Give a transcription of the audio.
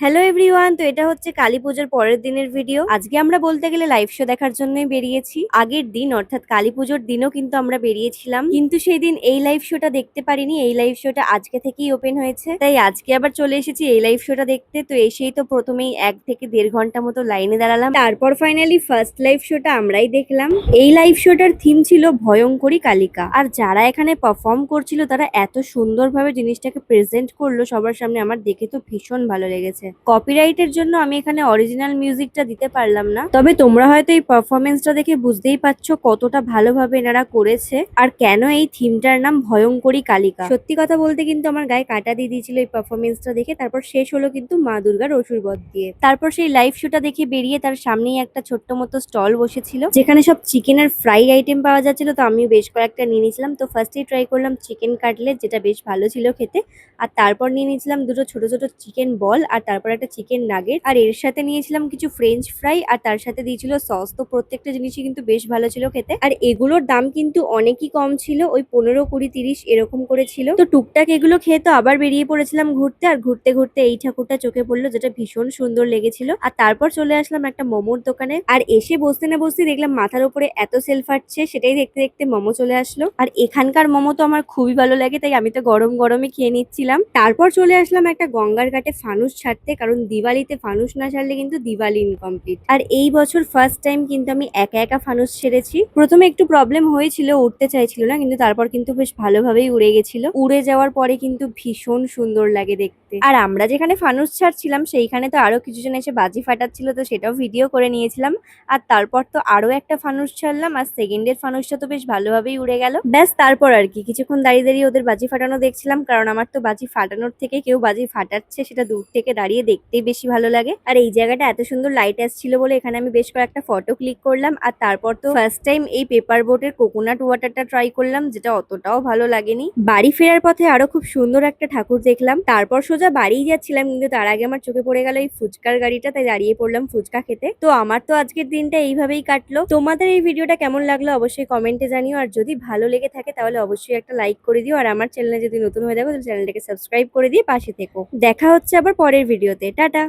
Hello everyone, তো এটা হচ্ছে কালী পুজোর পরের দিনের ভিডিও। আজকে আমরা বলতে গেলে লাইভ শো দেখার জন্যই বেরিয়েছি। আগের দিন অর্থাৎ কালী পুজোর দিনও কিন্তু আমরা বেরিয়েছিলাম, কিন্তু সেই দিন এই লাইভ শোটা দেখতে পারিনি। এই লাইভ শোটা আজকে থেকেই ওপেন হয়েছে, তাই আজকে আবার চলে এসেছি এই লাইভ শোটা দেখতে। তো এসেই তো প্রথমেই 1 থেকে 1.5 ঘন্টা মতো লাইনে দাঁড়ালাম, তারপর ফাইনালি ফার্স্ট লাইভ শোটা আমরাই দেখলাম। এই লাইভ শোটার থিম ছিল ভয়ঙ্করী কালিকা, আর যারা এখানে পারফর্ম করছিল তারা এত সুন্দরভাবে জিনিসটাকে প্রেজেন্ট করলো সবার সামনে, আমার দেখে তো ভীষণ ভালো লেগেছে। কপিরাইটের জন্য আমি এখানে অরিজিনাল মিউজিকটা দিতে পারলাম না, তবে তোমরা হয়তো এই পারফরমেন্সটা দেখে বুঝতেই পারছো কতটা ভালোভাবে এনারা করেছে আর কেন এই থিমটার নাম ভয়ঙ্করী কালিকা। সত্যি কথা বলতে কিন্তু আমার গায়ে কাঁটা দিয়ে দিয়েছিল এই পারফরমেন্সটা দেখে। তারপর শেষ হলো কিন্তু মা দুর্গার অসুর বধ দিয়ে। তারপর সেই লাইভ শোটা দেখে বেরিয়ে তার সামনেই একটা ছোট্ট মতো স্টল বসেছিল, যেখানে সব চিকেনের ফ্রাই আইটেম পাওয়া যাচ্ছিল। তো আমিও বেশ কয়েকটা নিয়ে নিয়েছিলাম। তো ফার্স্টেই ট্রাই করলাম চিকেন কাটলেট, যেটা বেশ ভালো ছিল খেতে। আর তারপর নিয়ে নিয়েছিলাম দুটো ছোট ছোট চিকেন বল, আর তারপর একটা চিকেন নাগেট, আর এর সাথে নিয়েছিলাম কিছু ফ্রেঞ্চ ফ্রাই, আর তার সাথে দিয়েছিল সস। তো প্রত্যেকটা জিনিসই কিন্তু বেশ ভালো ছিল খেতে, আর এগুলোর দাম কিন্তু অনেকই কম ছিল, ওই 15, 20, 30 এরকম করে ছিল। তো টুকটাক এগুলো খেয়ে তো আবার বেরিয়ে পড়েছিলাম ঘুরতে, আর ঘুরতে ঘুরতে এই ঠাকুরটা চোখে পড়লো, যেটা ভীষণ সুন্দর লেগেছিল। আর তারপর চলে আসলাম একটা মোমোর দোকানে, আর এসে বসতে না বসতে দেখলাম মাথার উপরে এত সেল ফাটছে, সেটাই দেখতে দেখতে মোমো চলে আসলো। আর এখানকার মোমো তো আমার খুবই ভালো লাগে, তাই আমি তো গরম গরমে খেয়ে নিচ্ছিলাম। তারপর চলে আসলাম একটা গঙ্গার ঘাটে ফানুস ছাড়তে, কারণ দিওয়ালিতে ফানুস না ছাড়লে কিন্তু দিওয়ালি ইনকমপ্লিট। আর এই বছর ফার্স্ট টাইম কিন্তু আমি একা একা ফানুস ছেড়েছি। প্রথমে একটু প্রবলেম হয়েছিল, উঠতে চাইছিল না, কিন্তু তারপর কিন্তু বেশ ভালোভাবেই উড়ে গেছিল। উড়ে যাওয়ার পরে কিন্তু ভীষণ সুন্দর লাগে দেখতে। আর আমরা যেখানে ফানুস ছাড়ছিলাম সেইখানে তো আরো কিছু জন এসে বাজি ফাটাচ্ছিল, তো সেটাও ভিডিও করে নিয়েছিলাম। আর তারপর তো আরো একটা ফানুস ছাড়লাম, আর সেকেন্ডের ফানুসটা তো বেশ ভালোভাবেই উড়ে গেল। ব্যাস তারপর আর কি কিছুক্ষণ দাঁড়িয়ে দাঁড়িয়ে ওদের বাজি ফাটানো দেখছিলাম, কারণ আমার তো বাজি ফাটানোর থেকে কেউ বাজি ফাটাচ্ছে সেটা দূর থেকে দাঁড়িয়ে দেখতেই বেশি ভালো লাগে। আর এই জায়গাটা এত সুন্দর লাইট আসছিল বলে এখানে আমি বেশ কয়েকটা ফটো ক্লিক করলাম। আর তারপর তো ফার্স্ট টাইম এই পেপার বোটের কোকোনাট ওয়াটারটা ট্রাই করলাম, যেটা অতটাও ভালো লাগেনি। বাড়ি ফেরার পথে আরো খুব সুন্দর একটা ঠাকুর দেখলাম, তারপর সোজা বাড়িই যাচ্ছিলাম, কিন্তু তার আগে আমার চোখে পড়ে গেল এই ফুচকার গাড়িটা, তাই দাঁড়িয়ে পড়লাম ফুচকা খেতে। তো আমার তো আজকের দিনটা এইভাবেই কাটলো। তোমাদের এই ভিডিওটা কেমন লাগলো অবশ্যই কমেন্টে জানিও, আর যদি ভালো লেগে থাকে তাহলে অবশ্যই একটা লাইক করে দিও, আর আমার চ্যানেলে যদি নতুন হয়ে থাকো তাহলে চ্যানেলটাকে সাবস্ক্রাইব করে দিয়ে পাশে থেকো। দেখা হচ্ছে আবার পরের ভিডিওতে। টাটা।